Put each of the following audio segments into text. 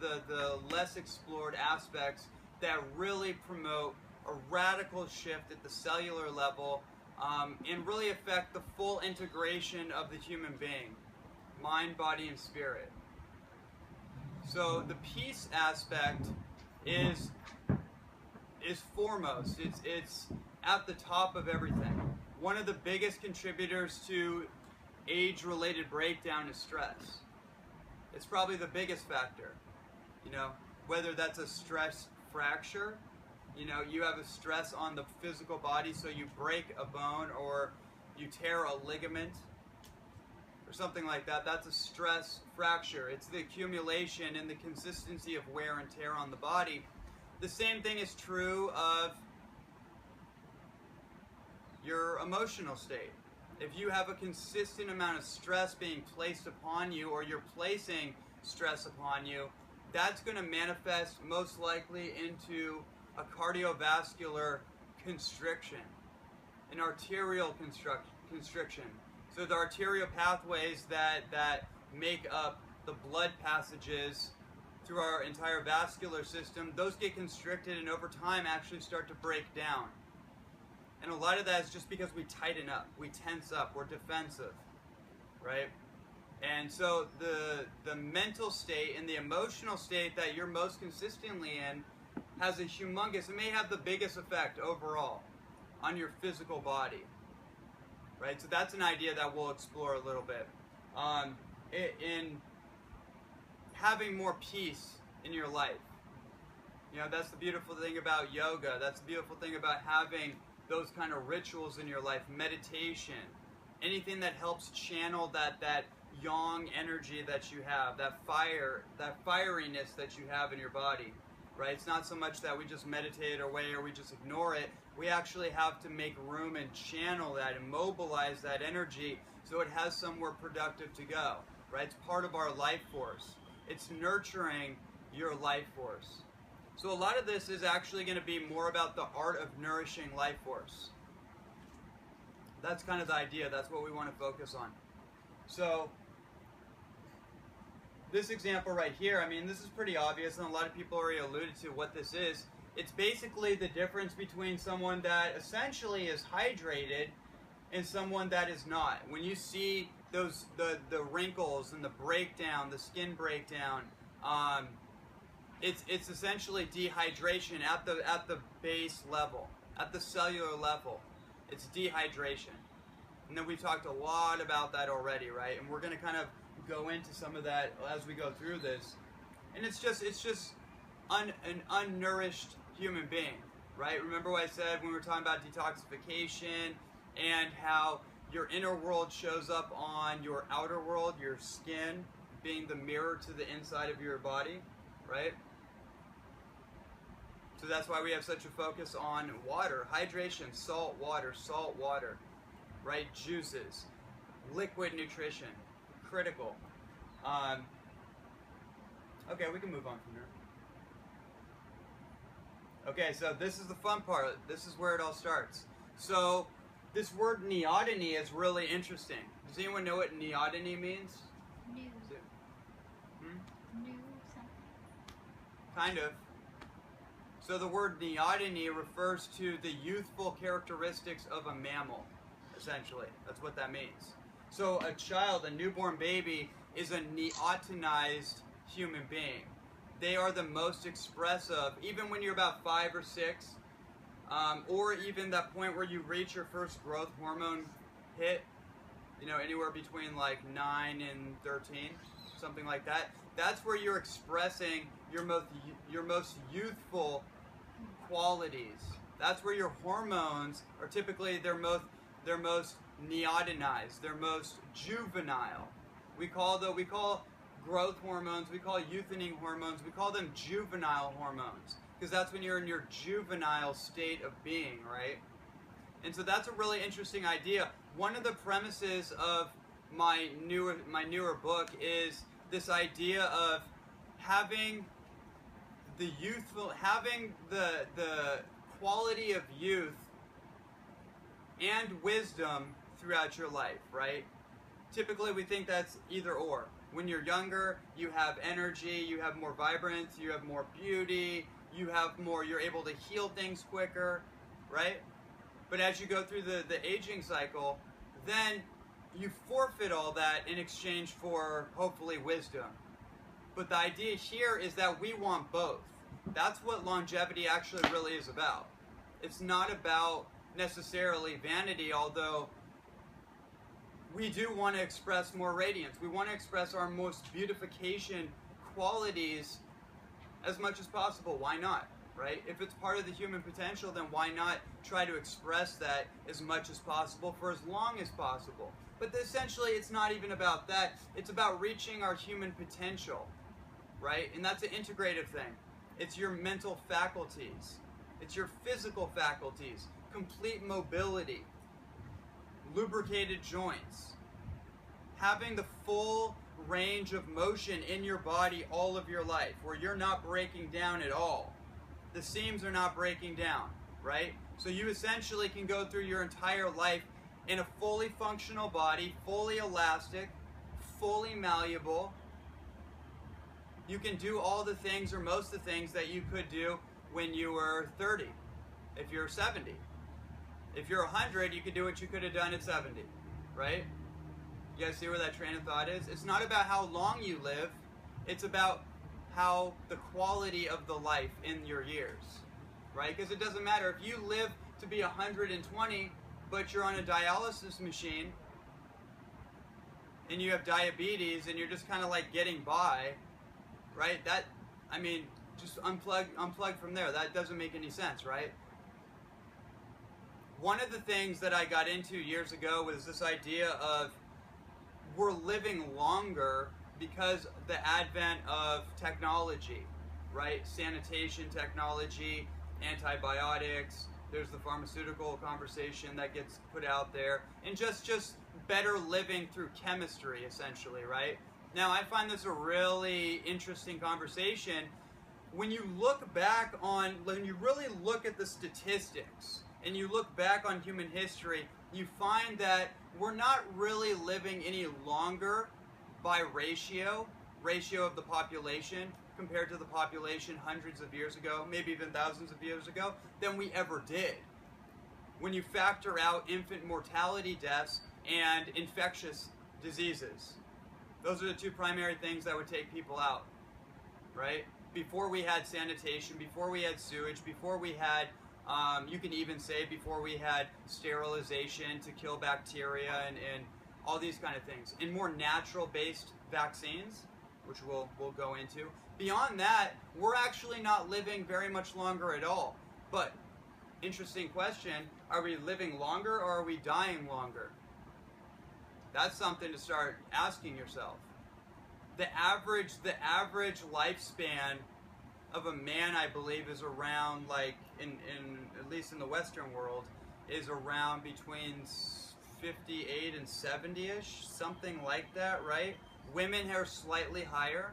of the less explored aspects that really promote a radical shift at the cellular level and really affect the full integration of the human being, mind, body, and spirit. So the peace aspect is foremost. It's at the top of everything. One of the biggest contributors to age-related breakdown is stress. It's probably the biggest factor. You know, whether that's a stress fracture, you know, you have a stress on the physical body, so you break a bone or you tear a ligament or something like that. That's a stress fracture. It's the accumulation and the consistency of wear and tear on the body. The same thing is true of your emotional state. If you have a consistent amount of stress being placed upon you, or you're placing stress upon you, that's going to manifest most likely into a cardiovascular constriction, an arterial constriction. So the arterial pathways that make up the blood passages through our entire vascular system, those get constricted and over time actually start to break down. And a lot of that is just because we tighten up, we tense up, we're defensive, right? And so the mental state and the emotional state that you're most consistently in has a humongous, it may have the biggest effect overall on your physical body, right? So that's an idea that we'll explore a little bit. In having more peace in your life. You know, that's the beautiful thing about yoga. That's the beautiful thing about having those kind of rituals in your life. Meditation, anything that helps channel that yang energy that you have, that fire, that fieriness that you have in your body, right? It's not so much that we just meditate away or we just ignore it. We actually have to make room and channel that and mobilize that energy so it has somewhere productive to go, right? It's part of our life force. It's nurturing your life force. So a lot of this is actually going to be more about the art of nourishing life force. That's kind of the idea. That's what we want to focus on. So this example right here, I mean, this is pretty obvious, and a lot of people already alluded to what this is. It's basically the difference between someone that essentially is hydrated and someone that is not. When you see those the wrinkles and the breakdown, the skin breakdown, it's essentially dehydration at the base level, at the cellular level. It's dehydration. And then we've talked a lot about that already, right? And we're going to kind of go into some of that as we go through this. And it's just an unnourished human being, right? Remember what I said when we were talking about detoxification and how your inner world shows up on your outer world, your skin being the mirror to the inside of your body, right? So that's why we have such a focus on water, hydration, salt water, right? Juices, liquid nutrition, critical. Okay, we can move on from here. Okay, so this is the fun part. This is where it all starts. So this word neoteny is really interesting. Does anyone know what neoteny means? New. New something. Kind of. So the word neoteny refers to the youthful characteristics of a mammal, essentially. That's what that means. So a child, a newborn baby, is a neotenized human being. They are the most expressive, even when you're about 5 or 6, or even that point where you reach your first growth hormone hit, you know, anywhere between like 9 and 13, something like that. That's where you're expressing your most youthful qualities. That's where your hormones are typically their most neotenized, their most juvenile. We call growth hormones, we call youthening hormones, we call them juvenile hormones, because that's when you're in your juvenile state of being, right? And so that's a really interesting idea. One of the premises of my newer book is this idea of having the quality of youth and wisdom throughout your life, right? Typically we think that's either or. When you're younger, you have energy, you have more vibrance, you have more beauty, you have more, you're able to heal things quicker, right? But as you go through the aging cycle, then you forfeit all that in exchange for, hopefully, wisdom. But the idea here is that we want both. That's what longevity actually really is about. It's not about necessarily vanity, although we do want to express more radiance. We want to express our most beautification qualities as much as possible. Why not, right? If it's part of the human potential, then why not try to express that as much as possible for as long as possible? But essentially, it's not even about that. It's about reaching our human potential, right? And that's an integrative thing. It's your mental faculties. It's your physical faculties. Complete mobility. Lubricated joints. Having the full range of motion in your body all of your life, where you're not breaking down at all. The seams are not breaking down, right? So you essentially can go through your entire life in a fully functional body, fully elastic, fully malleable. You can do all the things, or most of the things, that you could do when you were 30, if you're 70. If you're 100, you could do what you could have done at 70, right? You guys see where that train of thought is? It's not about how long you live, it's about how the quality of the life in your years, right? Because it doesn't matter if you live to be 120, but you're on a dialysis machine, and you have diabetes, and you're just kind of like getting by, right? That, I mean, just unplug from there. That doesn't make any sense, right? One of the things that I got into years ago was this idea of we're living longer because the advent of technology, right? Sanitation technology, antibiotics, there's the pharmaceutical conversation that gets put out there, and just better living through chemistry, essentially, right? Now, I find this a really interesting conversation. When you look back on, when you really look at the statistics, and you look back on human history, you find that we're not really living any longer by ratio of the population compared to the population hundreds of years ago, maybe even thousands of years ago, than we ever did. When you factor out infant mortality deaths and infectious diseases. Those are the two primary things that would take people out, right? Before we had sanitation, before we had sewage, before we had you can even say before we had sterilization to kill bacteria and all these kind of things. And more natural-based vaccines, which we'll go into. Beyond that, we're actually not living very much longer at all. But, interesting question, are we living longer or are we dying longer? That's something to start asking yourself. The average lifespan of a man, I believe, is around, like, in at least in the Western world, is around between 58 and 70-ish, something like that, right? Women are slightly higher,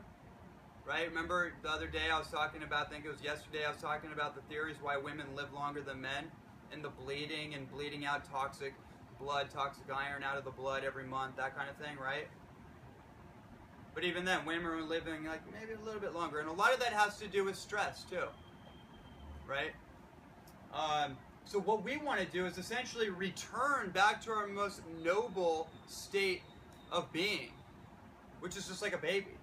right? Remember the other day I was talking about, I think it was yesterday, I was talking about the theories why women live longer than men, and the bleeding and bleeding out toxic blood, toxic iron out of the blood every month, that kind of thing, right? But even then, women are living like maybe a little bit longer. And a lot of that has to do with stress too, right? So what we want to do is essentially return back to our most noble state of being, which is just like a baby.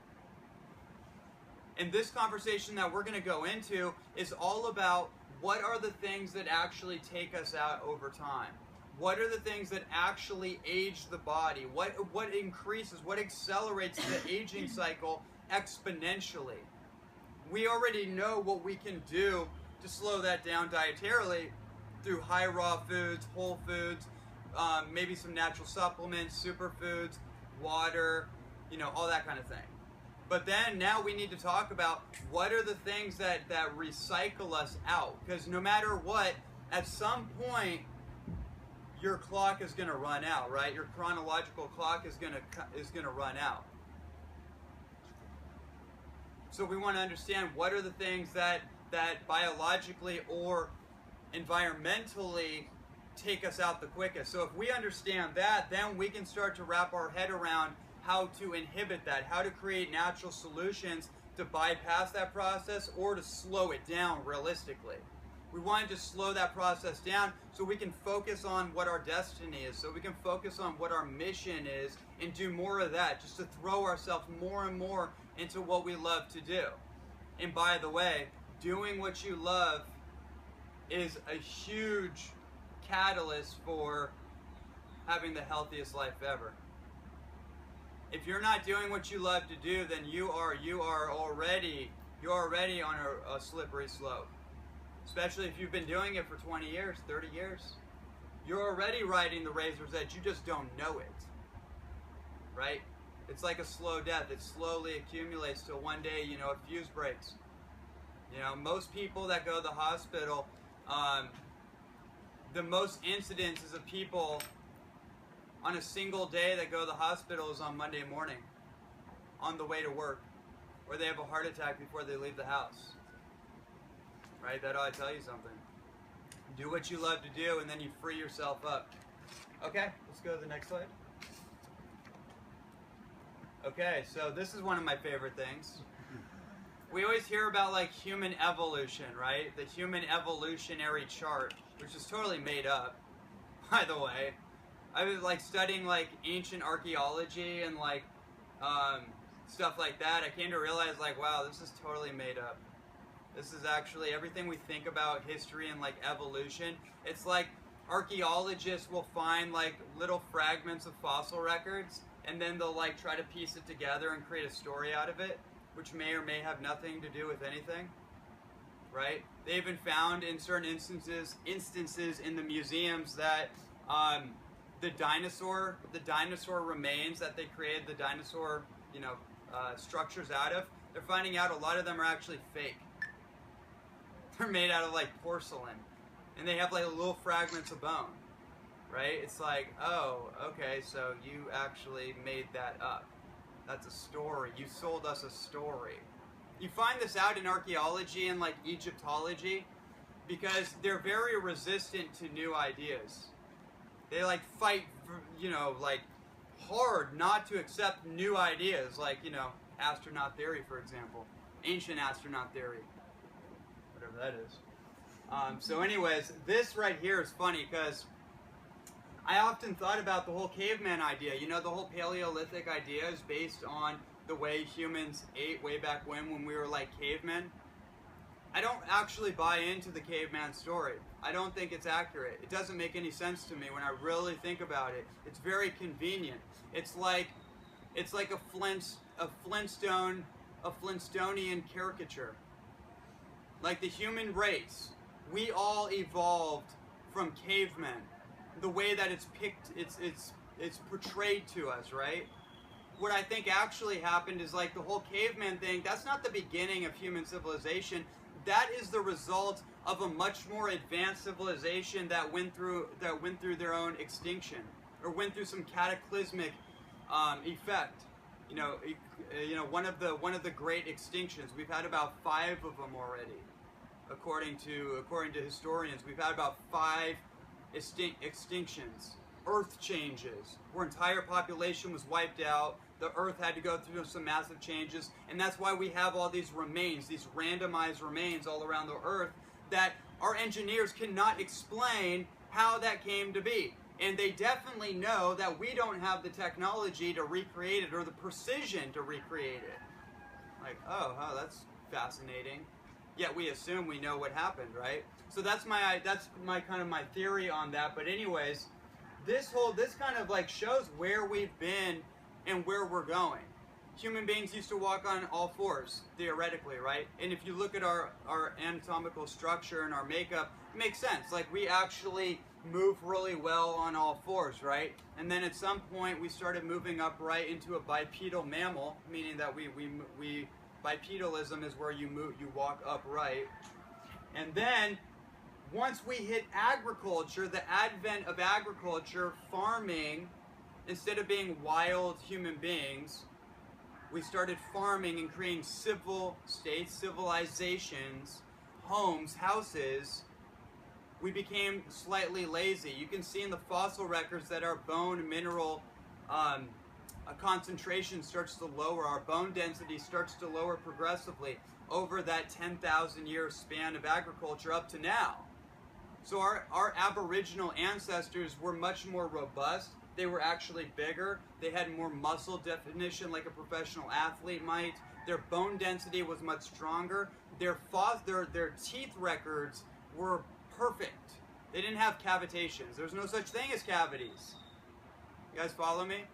And this conversation that we're going to go into is all about what are the things that actually take us out over time. What are the things that actually age the body? What increases, what accelerates the aging cycle exponentially? We already know what we can do to slow that down dietarily through high raw foods, whole foods, maybe some natural supplements, superfoods, water, all that kind of thing. But then now we need to talk about what are the things that recycle us out. Because no matter what, at some point, your clock is going to run out, right? Your chronological clock is going to run out. So we want to understand what are the things that biologically or environmentally take us out the quickest. So if we understand that, then we can start to wrap our head around how to inhibit that, how to create natural solutions to bypass that process or to slow it down realistically. We want to slow that process down so we can focus on what our destiny is, so we can focus on what our mission is and do more of that, just to throw ourselves more and more into what we love to do. And by the way, doing what you love is a huge catalyst for having the healthiest life ever. If you're not doing what you love to do, then you are already on a slippery slope. Especially if you've been doing it for 20 years, 30 years. You're already riding the razor's edge, you just don't know it. Right? It's like a slow death. It slowly accumulates till one day, a fuse breaks. Most people that go to the hospital, the most incidences of people on a single day that go to the hospital is on Monday morning, on the way to work, or they have a heart attack before they leave the house. Right? That ought to tell you something. Do what you love to do, and then you free yourself up. Okay, let's go to the next slide. Okay, so this is one of my favorite things. We always hear about like human evolution, right? The human evolutionary chart, which is totally made up, by the way. I was like studying like ancient archaeology and like stuff like that. I came to realize like, wow, this is totally made up. This is actually everything we think about history and like evolution. It's like archaeologists will find like little fragments of fossil records and then they'll like try to piece it together and create a story out of it, which may or may have nothing to do with anything, right? They even found in certain instances in the museums that the dinosaur remains that they created the dinosaur, structures out of, they're finding out a lot of them are actually fake. They're made out of like porcelain, and they have like little fragments of bone, right? It's like, oh, okay, so you actually made that up. That's a story. You sold us a story. You find this out in archaeology and like Egyptology because they're very resistant to new ideas. They like fight, like hard not to accept new ideas, like, astronaut theory, for example, ancient astronaut theory, whatever that is. So anyways, this right here is funny because I often thought about the whole caveman idea. The whole Paleolithic idea is based on the way humans ate way back when we were like cavemen. I don't actually buy into the caveman story. I don't think it's accurate. It doesn't make any sense to me when I really think about it. It's very convenient. It's like a Flintstonian caricature. Like the human race, we all evolved from cavemen. The way that it's portrayed to us, right? What I think actually happened is like the whole caveman thing, that's not the beginning of human civilization. That is the result of a much more advanced civilization that went through their own extinction, or went through some cataclysmic effect. One of the great extinctions. We've had about 5 of them already, according to historians. We've had about 5 extinctions, earth changes, where entire population was wiped out. The earth had to go through some massive changes, and that's why we have all these remains, these randomized remains all around the earth that our engineers cannot explain how that came to be. And they definitely know that we don't have the technology to recreate it or the precision to recreate it. Like, oh, that's fascinating. Yet we assume we know what happened, right? So that's my kind of my theory on that. But anyways, this kind of like shows where we've been and where we're going. Human beings used to walk on all fours, theoretically, right? And if you look at our anatomical structure and our makeup, it makes sense. Like we actually move really well on all fours, right? And then at some point we started moving upright into a bipedal mammal, meaning that we bipedalism is where you walk upright. And then once we hit agriculture, the advent of agriculture, farming, instead of being wild human beings, we started farming and creating civil states, civilizations, homes, houses. We became slightly lazy. You can see in the fossil records that our bone mineral concentration starts to lower, our bone density starts to lower progressively over that 10,000 year span of agriculture up to now. So our Aboriginal ancestors were much more robust. They were actually bigger. They had more muscle definition like a professional athlete might. Their bone density was much stronger. Their teeth records were perfect. They didn't have cavitations. There's no such thing as cavities. You guys follow me?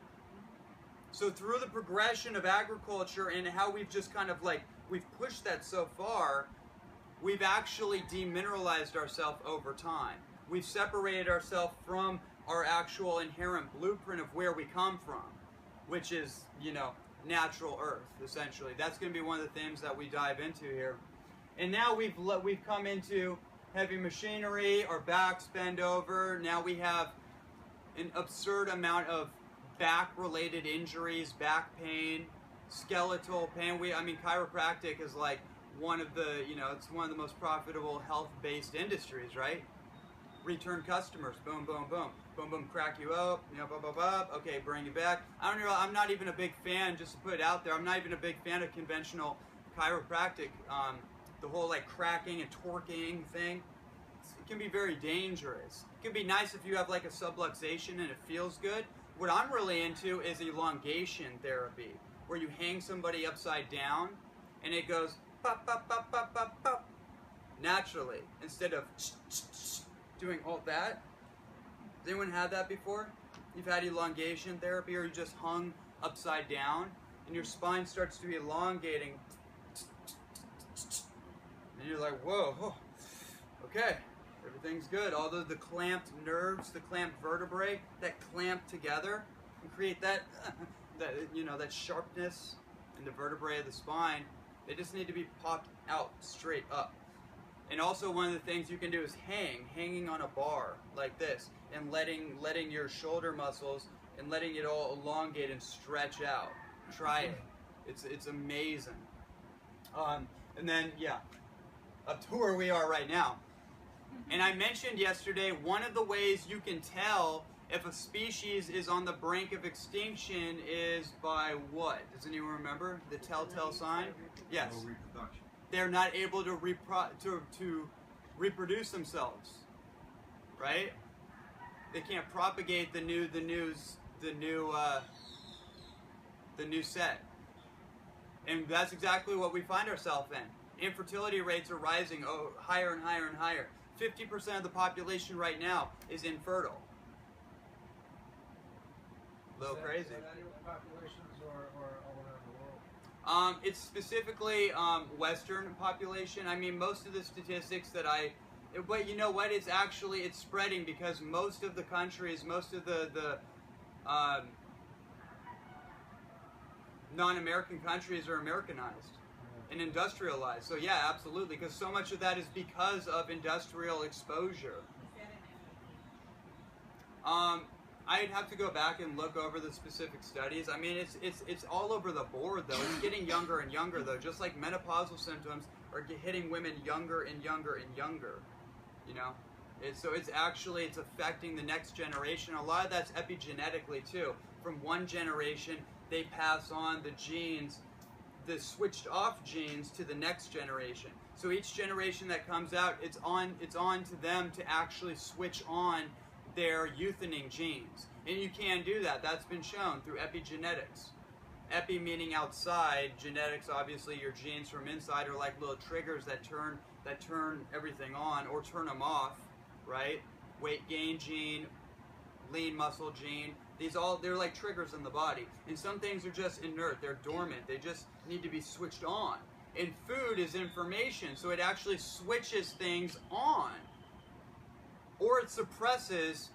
So through the progression of agriculture and how we've just kind of like, we've pushed that so far, we've actually demineralized ourselves over time. We've separated ourselves from our actual inherent blueprint of where we come from, which is, you know, natural earth, essentially. That's going to be one of the themes that we dive into here. And now we've come into heavy machinery, our backs bend over. Now we have an absurd amount of back-related injuries, back pain, skeletal pain. I mean, chiropractic is like one of the, you know, it's one of the most profitable health-based industries, right? Return customers, boom, boom, boom, boom, boom, crack you up, you know, blah, blah, blah. Okay, bring you back. I'm not even a big fan, just to put it out there, I'm not even a big fan of conventional chiropractic. The whole like cracking and torquing thing, it can be very dangerous. It can be nice if you have like a subluxation and it feels good. What I'm really into is elongation therapy, where you hang somebody upside down and it goes pop, pop, pop, pop, pop, pop, naturally, instead of doing all that. Has anyone had that before? You've had elongation therapy, or you just hung upside down and your spine starts to be elongating and you're like, whoa, oh, okay, everything's good. Although the clamped nerves, the clamped vertebrae that clamp together and create that, that sharpness in the vertebrae of the spine, they just need to be popped out straight up. And also one of the things you can do is hanging on a bar like this, and letting your shoulder muscles and letting it all elongate and stretch out. Try it. It's amazing. And then yeah, up to where we are right now. And I mentioned yesterday, one of the ways you can tell if a species is on the brink of extinction is by what? Does anyone remember the telltale sign? Yes. No reproduction. They're not able to reproduce themselves, right? They can't propagate the new set, and that's exactly what we find ourselves in. Infertility rates are rising higher and higher and higher. 50% of the population right now is infertile. A little crazy. Populations or all around the world? It's specifically Western population. I mean, most of the statistics that but you know what? It's spreading because most of the countries, most of the non-American countries are Americanized and industrialized. So yeah, absolutely, because so much of that is because of industrial exposure. I'd have to go back and look over the specific studies. I mean, it's all over the board, though. It's getting younger and younger, though. Just like menopausal symptoms are hitting women younger and younger and younger. You know, so it's affecting the next generation. A lot of that's epigenetically too. From one generation, they pass on the genes, the switched off genes, to the next generation. So each generation that comes out, it's on to them to actually switch on their euthening genes. And you can do that. That's been shown through epigenetics. Epi meaning outside, genetics, obviously your genes from inside are like little triggers that turn everything on or turn them off, right? Weight gain gene, lean muscle gene, they're like triggers in the body. And some things are just inert, they're dormant, they just need to be switched on. And food is information, so it actually switches things on. Or it suppresses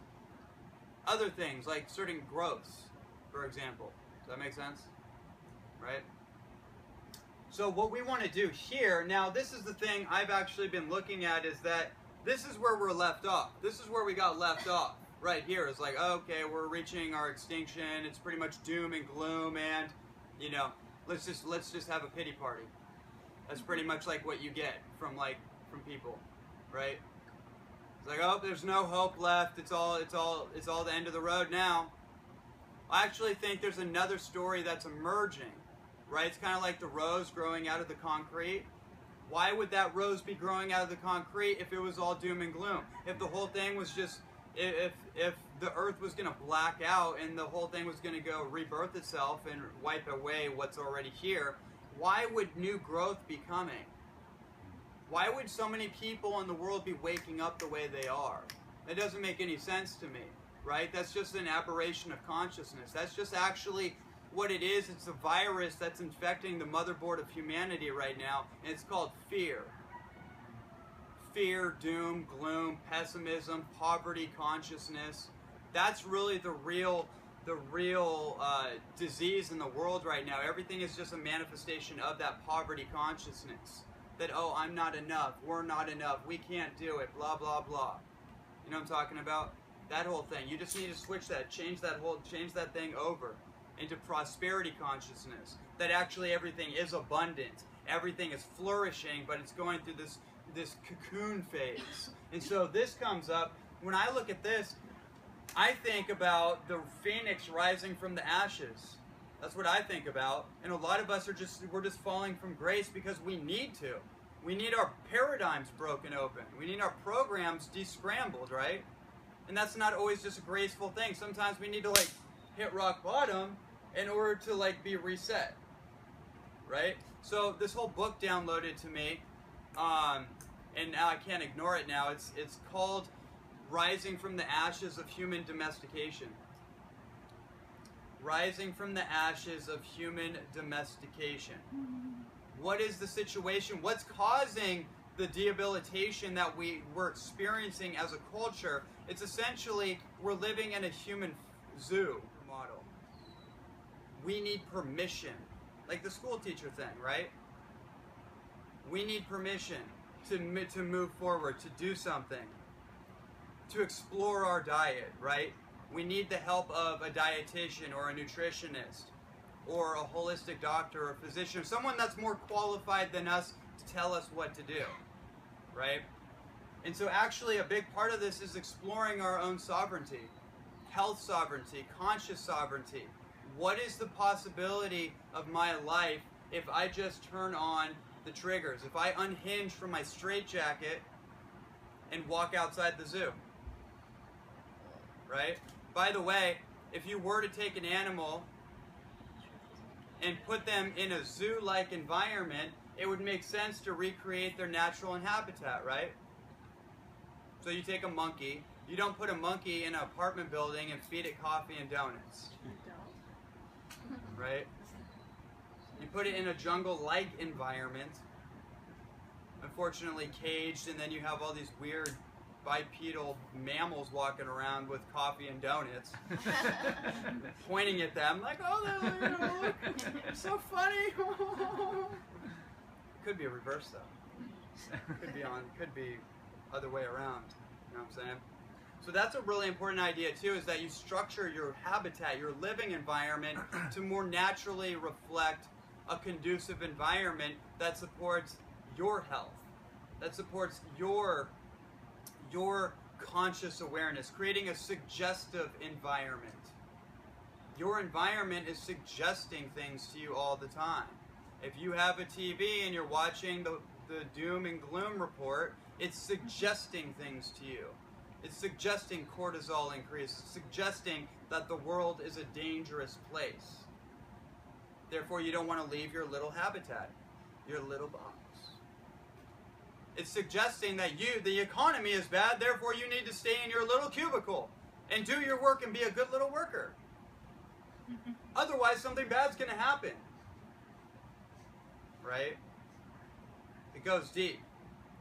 other things, like certain growths, for example. Does that make sense? Right? So what we want to do here, now this is the thing I've actually been looking at, is that this is where we're left off. This is where we got left off. Right here. It's like, okay, we're reaching our extinction. It's pretty much doom and gloom, and, you know, let's just have a pity party. That's pretty much like what you get from people, right? It's like, oh, there's no hope left. It's all the end of the road now. I actually think there's another story that's emerging, right? It's kind of like the rose growing out of the concrete. Why would that rose be growing out of the concrete if it was all doom and gloom? If the whole thing was just, if the earth was going to black out and the whole thing was going to go rebirth itself and wipe away what's already here, why would new growth be coming? Why would so many people in the world be waking up the way they are? That doesn't make any sense to me, right? That's just an aberration of consciousness. That's just actually what it is. It's a virus that's infecting the motherboard of humanity right now, and it's called fear. Fear, doom, gloom, pessimism, poverty consciousness. That's really the real disease in the world right now. Everything is just a manifestation of that poverty consciousness. That, oh, I'm not enough, we're not enough, we can't do it, blah, blah, blah. You know what I'm talking about? That whole thing. You just need to switch that, change that thing over into prosperity consciousness. That actually everything is abundant, everything is flourishing, but it's going through this cocoon phase. And so this comes up. When I look at this, I think about the phoenix rising from the ashes. That's what I think about. And a lot of us we're just falling from grace because we need to. We need our paradigms broken open. We need our programs descrambled, right? And that's not always just a graceful thing. Sometimes we need to hit rock bottom in order to be reset, right? So this whole book downloaded to me, and now I can't ignore it now. It's called Rising from the Ashes of Human Domestication. Rising from the Ashes of Human Domestication. What is the situation? What's causing the debilitation that we're experiencing as a culture? It's essentially we're living in a human zoo model. We need permission. Like the school teacher thing, right? We need permission to move forward, to do something, to explore our diet, right? We need the help of a dietitian or a nutritionist or a holistic doctor or a physician, someone that's more qualified than us to tell us what to do, right? And so actually a big part of this is exploring our own sovereignty, health sovereignty, conscious sovereignty. What is the possibility of my life if I just turn on the triggers, if I unhinge from my straitjacket and walk outside the zoo, right? By the way, if you were to take an animal and put them in a zoo-like environment, it would make sense to recreate their natural habitat, right? So you take a monkey, you don't put a monkey in an apartment building and feed it coffee and donuts, right? You put it in a jungle-like environment, unfortunately caged, and then you have all these weird bipedal mammals walking around with coffee and donuts, pointing at them like, oh, look, it's so funny. Could be a reverse though. Could be other way around. You know what I'm saying? So that's a really important idea too, is that you structure your habitat, your living environment, to more naturally reflect a conducive environment that supports your health, that supports your conscious awareness, creating a suggestive environment. Your environment is suggesting things to you all the time. If you have a TV and you're watching the doom and gloom report, it's suggesting things to you. It's suggesting cortisol increase. It's suggesting that the world is a dangerous place. Therefore, you don't want to leave your little habitat, your little box. It's suggesting that the economy is bad, therefore you need to stay in your little cubicle and do your work and be a good little worker. Otherwise, something bad's going to happen. Right? It goes deep.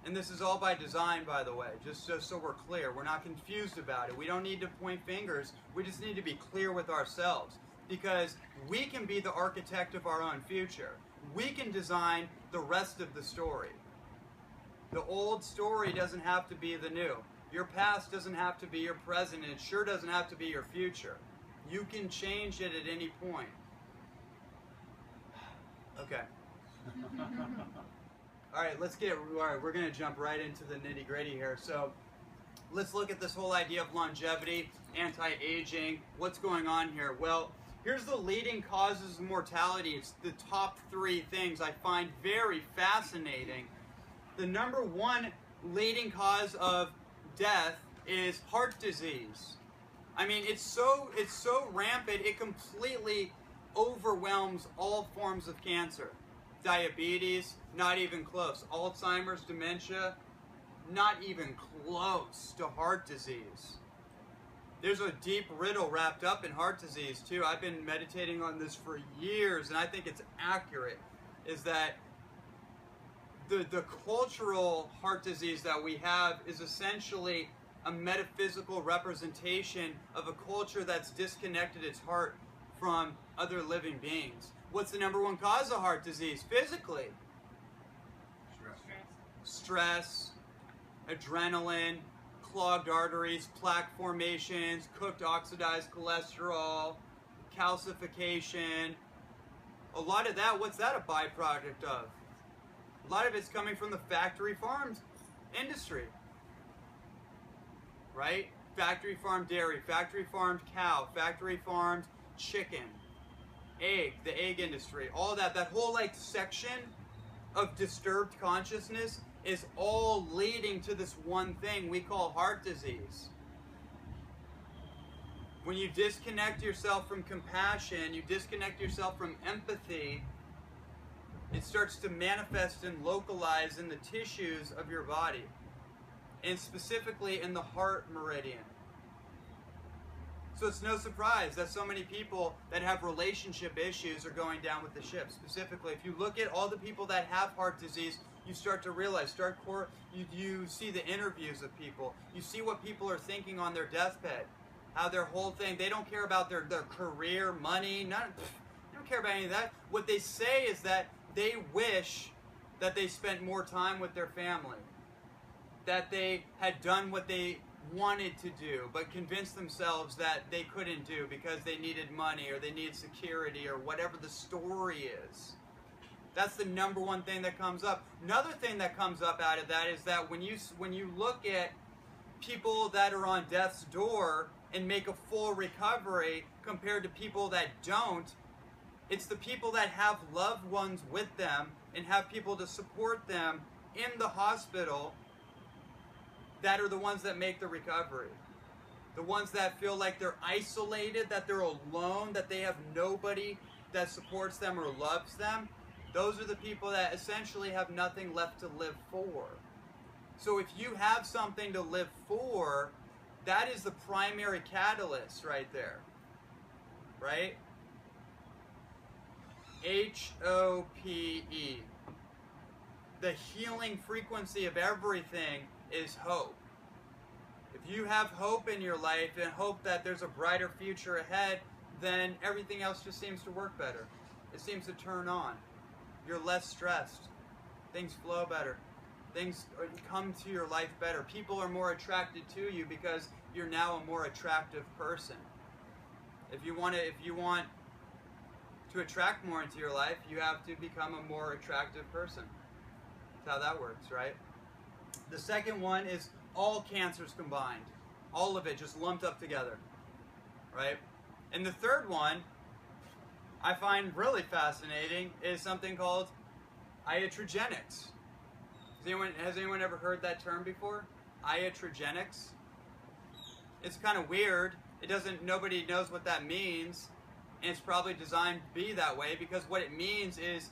And this is all by design, by the way, just so we're clear. We're not confused about it. We don't need to point fingers. We just need to be clear with ourselves. Because we can be the architect of our own future. We can design the rest of the story. The old story doesn't have to be the new. Your past doesn't have to be your present, and it sure doesn't have to be your future. You can change it at any point. Okay. All right, we're going to jump right into the nitty-gritty here. So let's look at this whole idea of longevity, anti-aging. What's going on here? Well, here's the leading causes of mortality. It's the top 3 things I find very fascinating. The number 1 leading cause of death is heart disease. I mean, it's so rampant, it completely overwhelms all forms of cancer. Diabetes, not even close. Alzheimer's, dementia, not even close to heart disease. There's a deep riddle wrapped up in heart disease too. I've been meditating on this for years, and I think it's accurate, is that the cultural heart disease that we have is essentially a metaphysical representation of a culture that's disconnected its heart from other living beings. What's the number 1 cause of heart disease physically? Stress, adrenaline, clogged arteries, plaque formations, cooked oxidized cholesterol, calcification. A lot of that, what's that a byproduct of? A lot of it's coming from the factory farmed industry, right? Factory farmed dairy, factory farmed cow, factory farmed chicken, egg, the egg industry, all that whole like section of disturbed consciousness is all leading to this one thing we call heart disease. When you disconnect yourself from compassion, you disconnect yourself from empathy, it starts to manifest and localize in the tissues of your body, and specifically in the heart meridian. So it's no surprise that so many people that have relationship issues are going down with the ship. Specifically, if you look at all the people that have heart disease, you start to realize, you see the interviews of people, you see what people are thinking on their deathbed, how their whole thing, they don't care about their career, money, they don't care about any of that. What they say is that they wish that they spent more time with their family, that they had done what they wanted to do, but convinced themselves that they couldn't do because they needed money or they needed security or whatever the story is. That's the number 1 thing that comes up. Another thing that comes up out of that is that when you look at people that are on death's door and make a full recovery compared to people that don't, it's the people that have loved ones with them and have people to support them in the hospital that are the ones that make the recovery. The ones that feel like they're isolated, that they're alone, that they have nobody that supports them or loves them. Those are the people that essentially have nothing left to live for. So if you have something to live for, that is the primary catalyst right there. Right? HOPE. The healing frequency of everything is hope. If you have hope in your life and hope that there's a brighter future ahead, then everything else just seems to work better. It seems to turn on. You're less stressed. Things flow better. Things come to your life better. People are more attracted to you because you're now a more attractive person. If you want to attract more into your life, you have to become a more attractive person. That's how that works, right? The second one is all cancers combined. All of it just lumped up together, right? And the third one I find really fascinating is something called iatrogenics. Has anyone ever heard that term before? Iatrogenics? It's kind of weird. Nobody knows what that means, and it's probably designed to be that way because what it means is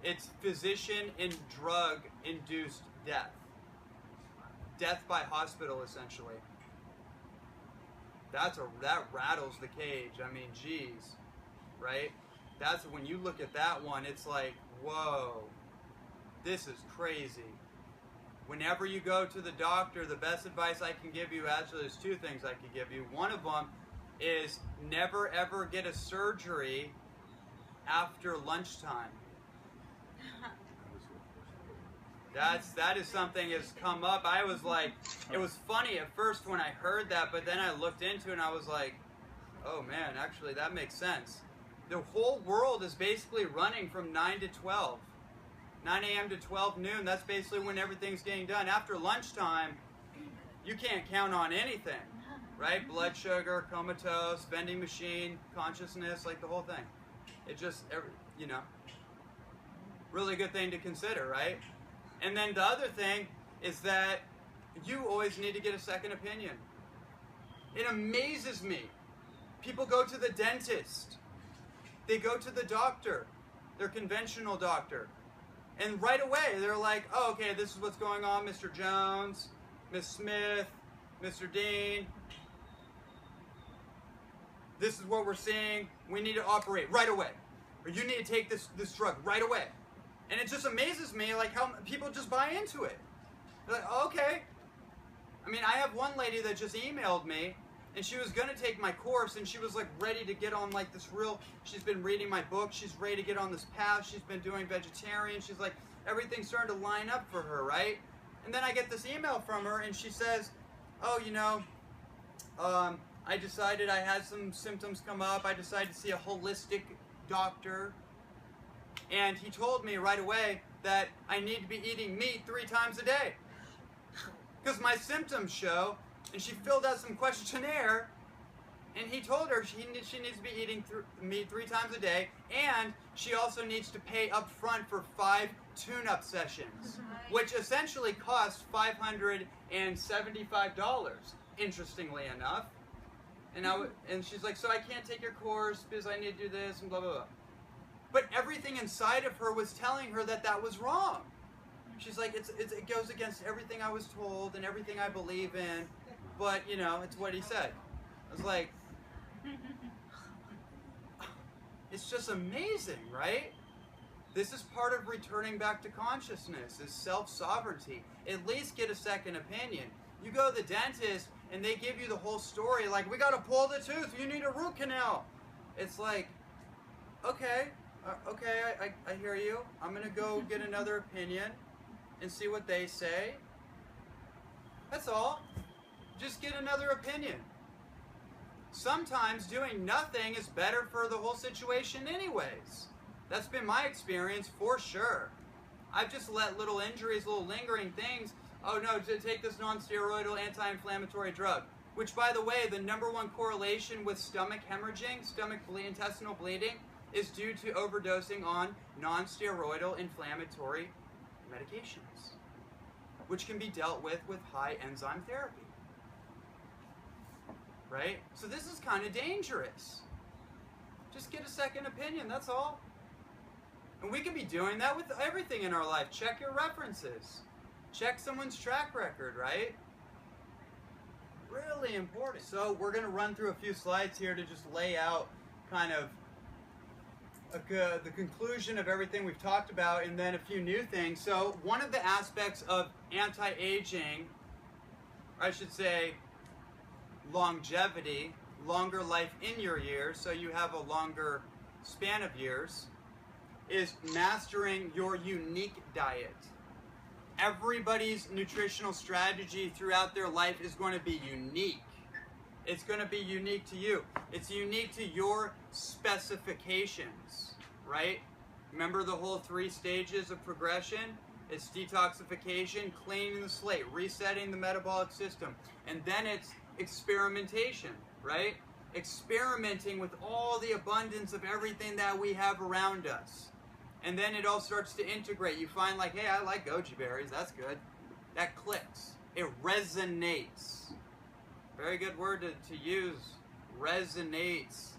it's physician and drug induced death. Death by hospital, essentially. That rattles the cage. I mean, geez, right? That's when you look at that one, it's like, whoa, this is crazy. Whenever you go to the doctor, the best advice I can give you, actually there's 2 things I could give you. One of them is never ever get a surgery after lunchtime. That is something that's come up. I was like, it was funny at first when I heard that, but then I looked into it and I was like, oh man, actually that makes sense. The whole world is basically running from 9 to 12. 9 a.m. to 12 noon, that's basically when everything's getting done. After lunchtime, you can't count on anything, right? Blood sugar, comatose, vending machine, consciousness, like the whole thing. It just, you know, really good thing to consider, right? And then the other thing is that you always need to get a second opinion. It amazes me. People go to the dentist. They go to the doctor, their conventional doctor. And right away, they're like, oh, okay, this is what's going on, Mr. Jones, Miss Smith, Mr. Dean. This is what we're seeing. We need to operate right away. Or you need to take this drug right away. And it just amazes me like how people just buy into it. They're like, oh, okay. I mean, I have one lady that just emailed me, and she was going to take my course, and she was like ready to get on like this she's been reading my book, she's ready to get on this path, she's been doing vegetarian, she's like, everything's starting to line up for her, right? And then I get this email from her, and she says, oh, you know, I decided I had some symptoms come up, I decided to see a holistic doctor, and he told me right away that I need to be eating meat 3 times a day. Because my symptoms show, and she filled out some questionnaire, and he told her she needs to be eating meat 3 times a day, and she also needs to pay up front for 5 tune-up sessions, which essentially cost $575, interestingly enough. And she's like, so I can't take your course because I need to do this, and blah, blah, blah. But everything inside of her was telling her that that was wrong. She's like, it goes against everything I was told and everything I believe in, but, you know, it's what he said. I was like, it's just amazing, right? This is part of returning back to consciousness, is self-sovereignty. At least get a second opinion. You go to the dentist, and they give you the whole story, like, we got to pull the tooth, you need a root canal. It's like, okay, I hear you. I'm going to go get another opinion and see what they say. That's all. Just get another opinion. Sometimes doing nothing is better for the whole situation anyways. That's been my experience for sure. I've just let little injuries, little lingering things, oh no, to take this non-steroidal anti-inflammatory drug, which by the way, the #1 correlation with stomach hemorrhaging, intestinal bleeding, is due to overdosing on non-steroidal inflammatory medications, which can be dealt with high enzyme therapy. Right? So this is kind of dangerous. Just get a second opinion, that's all. And we can be doing that with everything in our life. Check your references. Check someone's track record, right? Really important. So we're going to run through a few slides here to just lay out kind of the conclusion of everything we've talked about, and then a few new things. So one of the aspects of anti-aging, or I should say longevity, longer life in your years, so you have a longer span of years, is mastering your unique diet. Everybody's nutritional strategy throughout their life is going to be unique. It's going to be unique to you. It's unique to your specifications, right? Remember the whole 3 stages of progression? It's detoxification, cleaning the slate, resetting the metabolic system, and then it's experimentation, right? Experimenting with all the abundance of everything that we have around us. And then it all starts to integrate. You find like, hey, I like goji berries, that's good. That clicks. It resonates. Very good word to use. Resonates.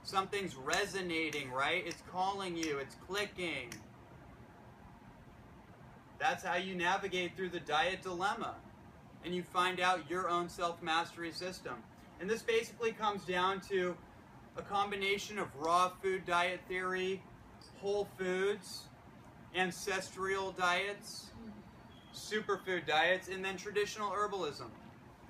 Something's resonating, right? It's calling you, it's clicking. That's how you navigate through the diet dilemma. And you find out your own self-mastery system. And this basically comes down to a combination of raw food diet theory, whole foods, ancestral diets, superfood diets, and then traditional herbalism.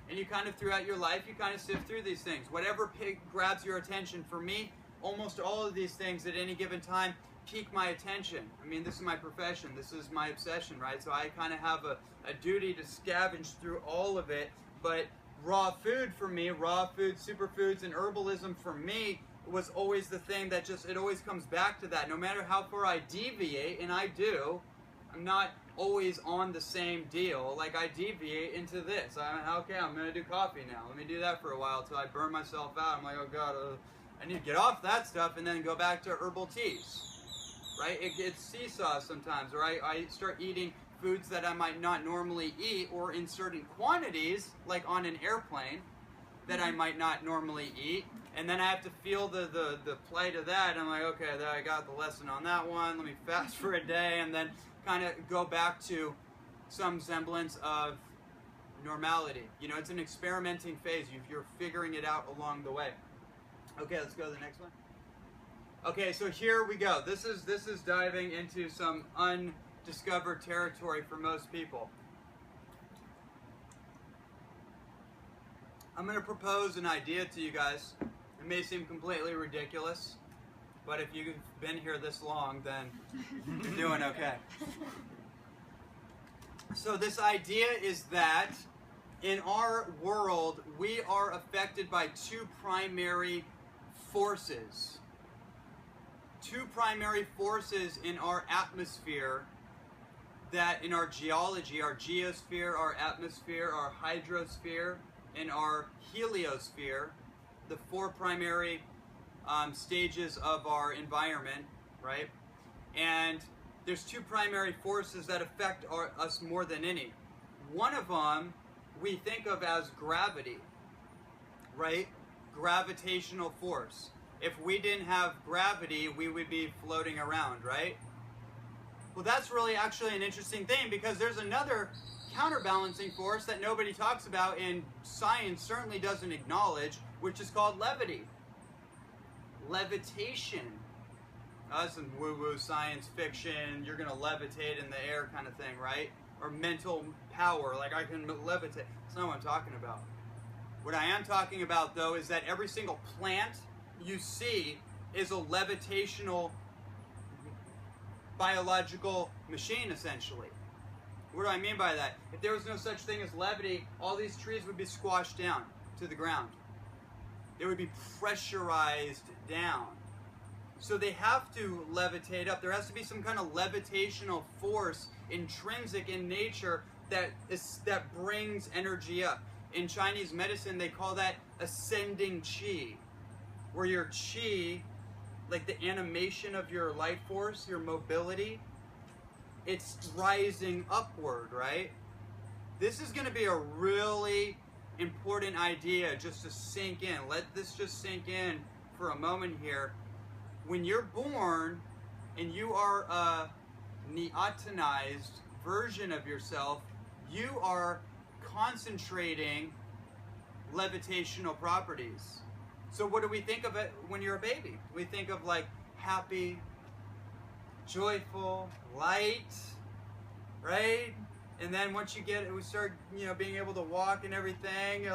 And you kind of, throughout your life, you kind of sift through these things. Whatever grabs your attention. For me, almost all of these things at any given time pique my attention. I mean, this is my profession. This is my obsession, right? So I kind of have a duty to scavenge through all of it. But raw food for me, raw food, superfoods, and herbalism for me was always the thing that just, it always comes back to that. No matter how far I deviate, and I do, I'm not always on the same deal. Like I deviate into this. Okay, I'm going to do coffee now. Let me do that for a while until I burn myself out. I'm like, oh God, I need to get off that stuff and then go back to herbal teas. Right? It's seesaw sometimes, or I start eating foods that I might not normally eat, or in certain quantities, like on an airplane, that I might not normally eat. And then I have to feel the plight of that. I'm like, okay, there I got the lesson on that one. Let me fast for a day and then kind of go back to some semblance of normality. You know, it's an experimenting phase. You're figuring it out along the way. Okay, let's go to the next one. Okay, so here we go. This is diving into some undiscovered territory for most people. I'm going to propose an idea to you guys. It may seem completely ridiculous, but if you've been here this long, then you're doing okay. So this idea is that in our world, we are affected by two primary forces. Two primary forces in our atmosphere, that in our geology, our geosphere, our atmosphere, our hydrosphere, and our heliosphere, the four primary stages of our environment, right? And there's two primary forces that affect us more than any. One of them we think of as gravity, right? Gravitational force. If we didn't have gravity, we would be floating around, right? Well, that's really actually an interesting thing, because there's another counterbalancing force that nobody talks about and science certainly doesn't acknowledge, which is called levity. Levitation. That's some woo-woo science fiction, you're going to levitate in the air kind of thing, right? Or mental power, like I can levitate. That's not what I'm talking about. What I am talking about, though, is that every single plant you see is a levitational biological machine, essentially. What do I mean by that? If there was no such thing as levity, all these trees would be squashed down to the ground. They would be pressurized down. So they have to levitate up. There has to be some kind of levitational force intrinsic in nature that brings energy up. In Chinese medicine, they call that ascending qi, where your qi, like the animation of your life force, your mobility, it's rising upward, right? This is going to be a really important idea just to sink in. Let this just sink in for a moment here. When you're born and you are a neotenized version of yourself, you are concentrating levitational properties. So what do we think of it when you're a baby? We think of like happy, joyful, light, right? And then once you get it, we start, being able to walk and everything,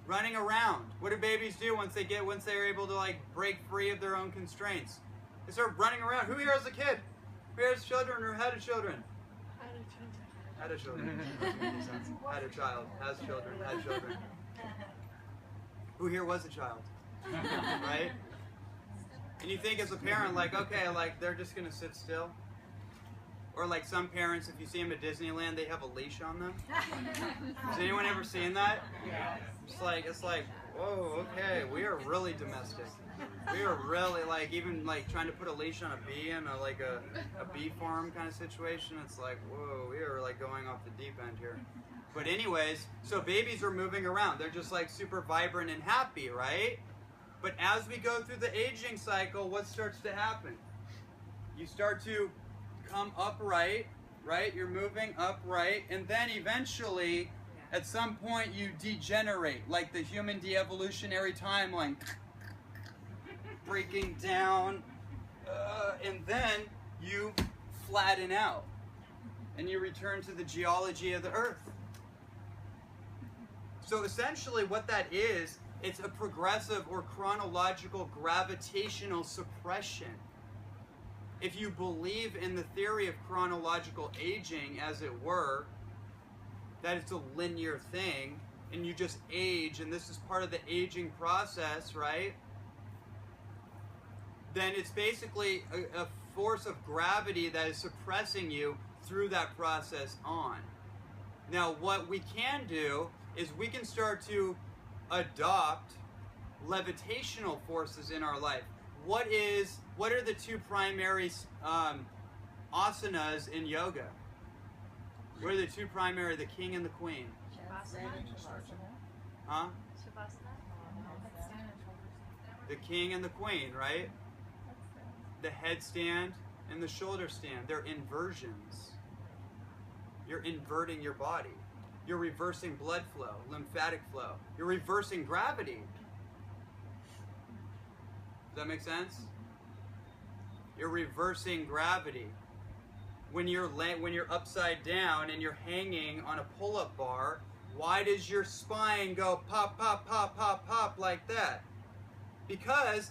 running around. What do babies do once they're able to like break free of their own constraints? They start running around. Who here has a kid? Who has children or had a children? Had a children. Had a child. Has children. Had children. Who here was a child? Right? And you think as a parent, like, okay, like they're just gonna sit still. Or like some parents, if you see them at Disneyland, they have a leash on them. Has anyone ever seen that? Yeah. It's like, whoa, okay, we are really domestic. We are really like, even like trying to put a leash on a bee in a bee farm kind of situation. It's like, whoa, we are like going off the deep end here. But anyways, so babies are moving around. They're just like super vibrant and happy, right? But as we go through the aging cycle, what starts to happen? You start to come upright, right? You're moving upright, and then eventually, at some point, you degenerate, like the human de-evolutionary timeline, breaking down, and then you flatten out, and you return to the geology of the earth. So essentially what that is, it's a progressive or chronological gravitational suppression. If you believe in the theory of chronological aging, as it were, that it's a linear thing, and you just age, and this is part of the aging process, right? Then it's basically a force of gravity that is suppressing you through that process on. Now, what we can do is we can start to adopt levitational forces in our life. What are the two primary asanas in yoga? What are the two primary, the king and the queen? Huh? The king and the queen, right? The headstand and the shoulder stand. They're inversions. You're inverting your body. You're reversing blood flow, lymphatic flow. You're reversing gravity. Does that make sense? You're reversing gravity. When you're upside down and you're hanging on a pull-up bar, why does your spine go pop, pop, pop, pop, pop like that? Because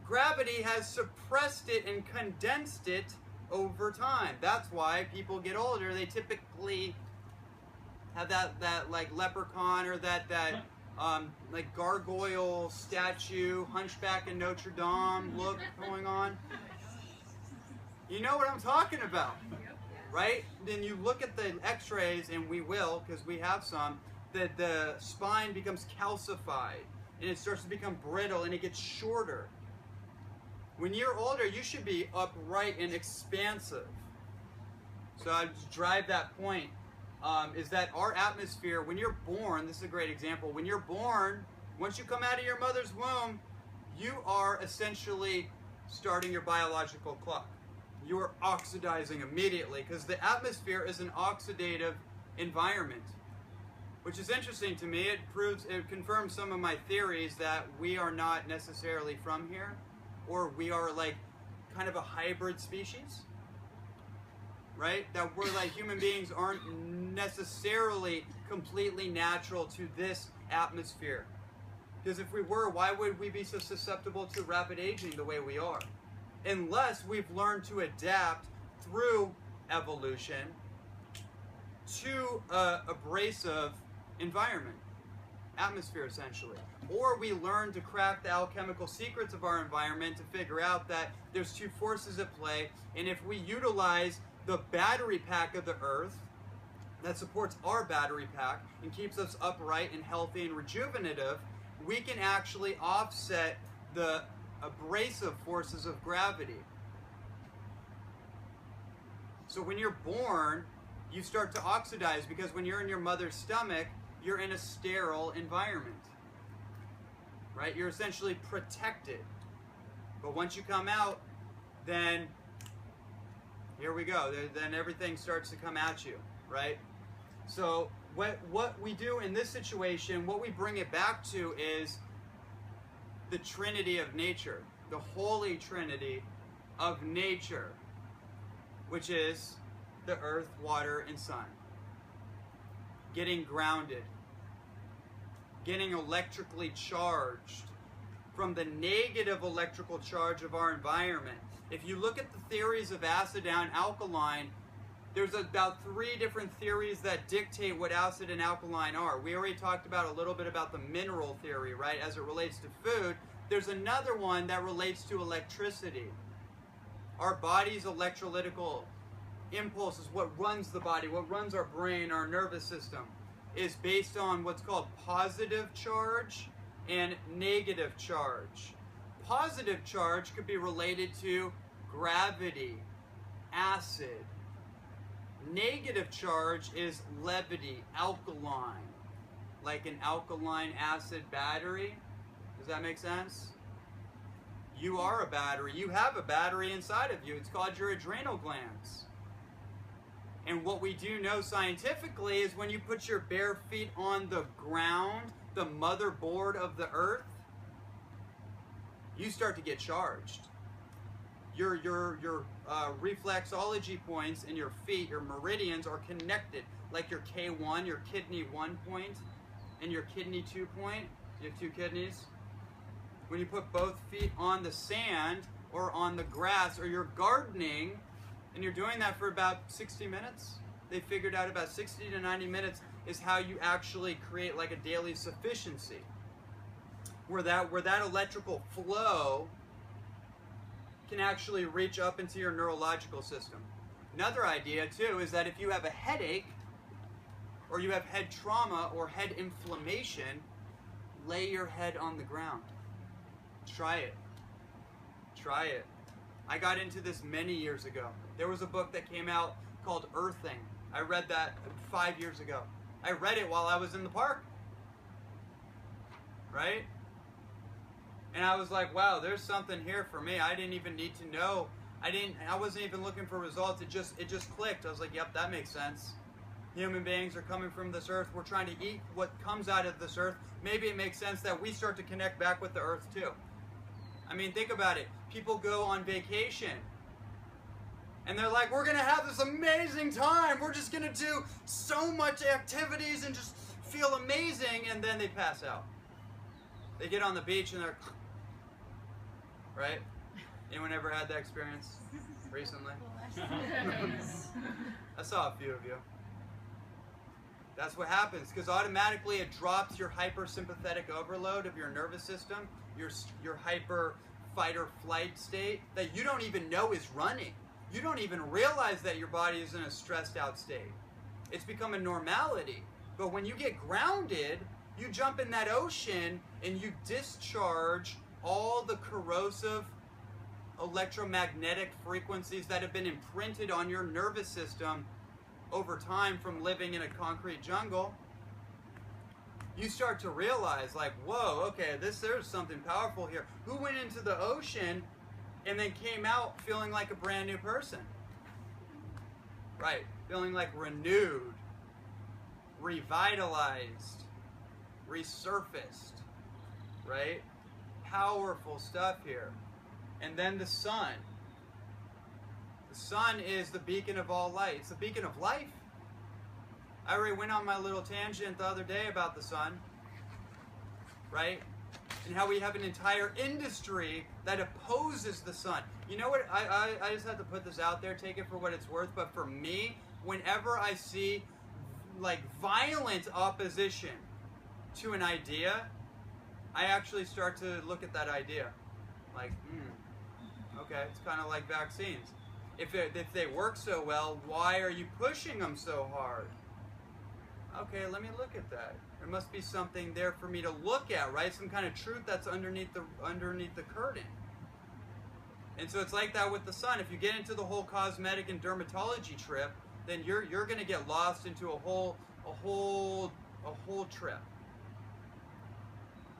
gravity has suppressed it and condensed it over time. That's why people get older. They typically have that like leprechaun or that like gargoyle statue, Hunchback in Notre Dame look going on. You know what I'm talking about, right? Then you look at the x-rays, and we will, because we have some, that the spine becomes calcified, and it starts to become brittle, and it gets shorter. When you're older, you should be upright and expansive. So I just drive that point, is that our atmosphere, when you're born, this is a great example, when you're born, once you come out of your mother's womb, you are essentially starting your biological clock. You are oxidizing immediately, because the atmosphere is an oxidative environment, which is interesting to me. It confirms some of my theories that we are not necessarily from here, or we are like kind of a hybrid species, right? That we're like human beings aren't necessarily completely natural to this atmosphere. Because if we were, why would we be so susceptible to rapid aging the way we are? Unless we've learned to adapt through evolution to an abrasive environment, atmosphere essentially. Or we learn to crack the alchemical secrets of our environment to figure out that there's two forces at play, and if we utilize the battery pack of the earth that supports our battery pack and keeps us upright and healthy and rejuvenative, we can actually offset the abrasive forces of gravity. So when you're born, you start to oxidize, because when you're in your mother's stomach, you're in a sterile environment, right? You're essentially protected. But once you come out, then here we go. Then everything starts to come at you, right? So what we do in this situation, what we bring it back to is the Trinity of nature, the Holy Trinity of nature, which is the earth, water, and sun. Getting grounded, getting electrically charged from the negative electrical charge of our environment. If you look at the theories of acid and alkaline, there's about 3 different theories that dictate what acid and alkaline are. We already talked about a little bit about the mineral theory, right, as it relates to food. There's another one that relates to electricity. Our body's electrolytical impulses, what runs the body, what runs our brain, our nervous system, is based on what's called positive charge and negative charge. Positive charge could be related to gravity, acid. Negative charge is levity, alkaline, like an alkaline acid battery. Does that make sense? You are a battery. You have a battery inside of you. It's called your adrenal glands. And what we do know scientifically is when you put your bare feet on the ground, the motherboard of the earth, you start to get charged. Your reflexology points in your feet, your meridians, are connected, like your K1, your kidney 1 point, and your kidney 2 point. You have 2 kidneys. When you put both feet on the sand or on the grass, or you're gardening, and you're doing that for about 60 minutes, they figured out about 60 to 90 minutes is how you actually create like a daily sufficiency, where that electrical flow can actually reach up into your neurological system. Another idea too is that if you have a headache, or you have head trauma or head inflammation, lay your head on the ground. Try it. Try it. I got into this many years ago. There was a book that came out called Earthing. I read that 5 years ago. I read it while I was in the park. Right? And I was like, wow, there's something here for me. I didn't even need to know. I wasn't even looking for results. It just clicked. I was like, yep, that makes sense. Human beings are coming from this earth. We're trying to eat what comes out of this earth. Maybe it makes sense that we start to connect back with the earth too. I mean, think about it. People go on vacation and they're like, we're going to have this amazing time. We're just going to do so much activities and just feel amazing. And then they pass out. They get on the beach and they're, right? Anyone ever had that experience recently? I saw a few of you. That's what happens, because automatically it drops your hypersympathetic overload of your nervous system, your hyper fight or flight state that you don't even know is running. You don't even realize that your body is in a stressed out state. It's become a normality. But when you get grounded, you jump in that ocean and you discharge all the corrosive electromagnetic frequencies that have been imprinted on your nervous system over time from living in a concrete jungle. You start to realize, like, whoa, okay, there's something powerful here. Who went into the ocean and then came out feeling like a brand new person? Right, feeling like renewed, revitalized, resurfaced, right? Powerful stuff here. And then the sun. The sun is the beacon of all light. It's the beacon of life. I already went on my little tangent the other day about the sun, right? And how we have an entire industry that opposes the sun. You know what? I just have to put this out there, take it for what it's worth. But for me, whenever I see like violent opposition to an idea, I actually start to look at that idea. Like, okay, it's kind of like vaccines. If they work so well, why are you pushing them so hard? Okay, let me look at that. There must be something there for me to look at, right? Some kind of truth that's underneath the curtain. And so it's like that with the sun. If you get into the whole cosmetic and dermatology trip, then you're going to get lost into a whole trip.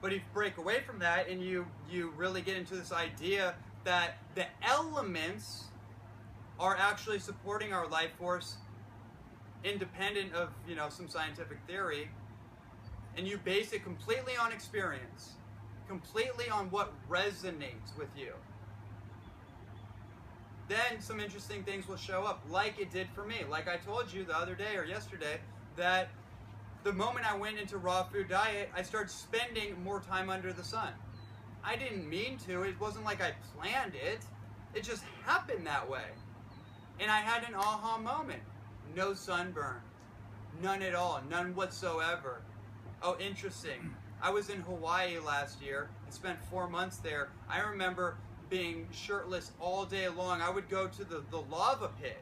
But if you break away from that and you really get into this idea that the elements are actually supporting our life force independent of, some scientific theory, and you base it completely on experience, completely on what resonates with you, then some interesting things will show up, like it did for me. Like I told you the other day or yesterday, that the moment I went into raw food diet, I started spending more time under the sun. I didn't mean to. It wasn't like I planned it. It just happened that way. And I had an aha moment. No sunburn. None at all. None whatsoever. Oh, interesting. I was in Hawaii last year. I spent 4 months there. I remember being shirtless all day long. I would go to the lava pit.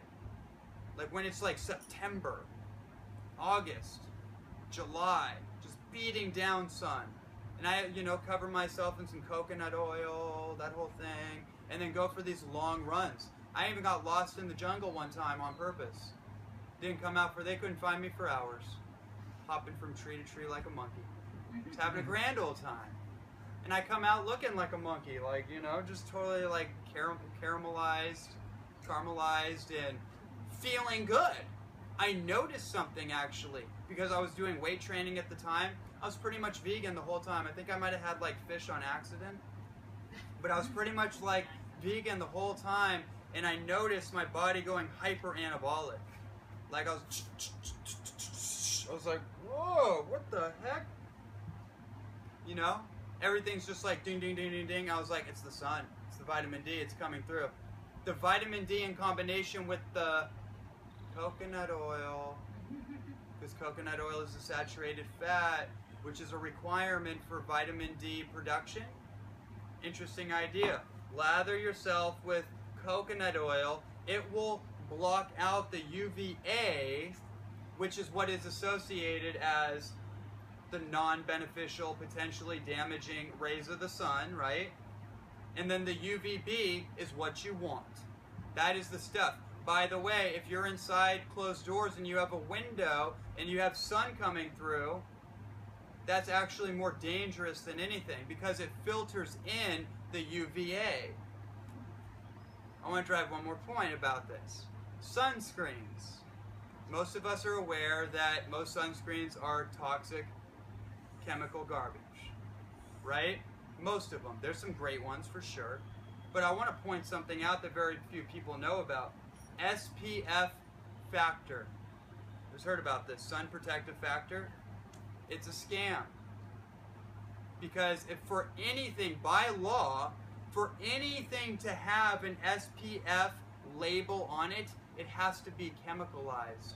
Like when it's like September, August, July, just beating down sun. And I, cover myself in some coconut oil, that whole thing, and then go for these long runs. I even got lost in the jungle one time on purpose. Didn't come out they couldn't find me for hours. Hopping from tree to tree like a monkey. Just having a grand old time. And I come out looking like a monkey, like, just totally like caramelized, and feeling good. I noticed something actually, because I was doing weight training at the time. I was pretty much vegan the whole time. I think I might have had like fish on accident. But I was pretty much like vegan the whole time, and I noticed my body going hyper anabolic. Like I was like, whoa, what the heck? Everything's just like ding, ding, ding, ding, ding. I was like, it's the sun. It's the vitamin D. It's coming through. The vitamin D in combination with the coconut oil, because coconut oil is a saturated fat, which is a requirement for vitamin D production. Interesting idea. lather yourself with coconut oil. It will block out the UVA, which is what is associated as the non-beneficial, potentially damaging rays of the sun, right? And then the UVB is what you want. That is the stuff. By the way, if you're inside closed doors and you have a window and you have sun coming through, that's actually more dangerous than anything because it filters in the UVA. I want to drive one more point about this. Sunscreens. Most of us are aware that most sunscreens are toxic chemical garbage, right? Most of them. There's some great ones for sure. But I want to point something out that very few people know about. SPF factor. Who's heard about this? Sun protective factor? It's a scam. Because if for anything, by law, for anything to have an SPF label on it, it has to be chemicalized.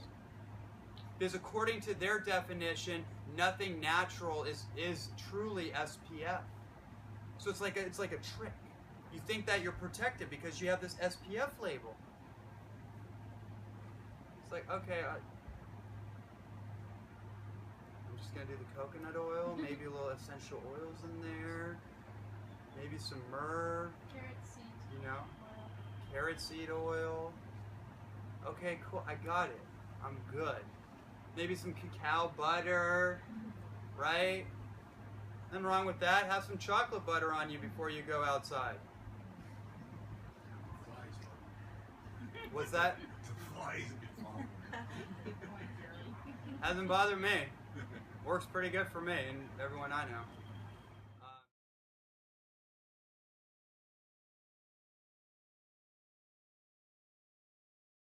Because according to their definition, nothing natural is truly SPF. So it's like a trick. You think that you're protected because you have this SPF label. It's like, okay, I'm just going to do the coconut oil, maybe a little essential oils in there, maybe some myrrh, Carrot seed. you know, Oil. carrot seed oil. Okay, cool, I got it. I'm good. Maybe some cacao butter, right? Nothing wrong with that. Have some chocolate butter on you before you go outside. What's that? Hasn't bothered me. Works pretty good for me and everyone I know.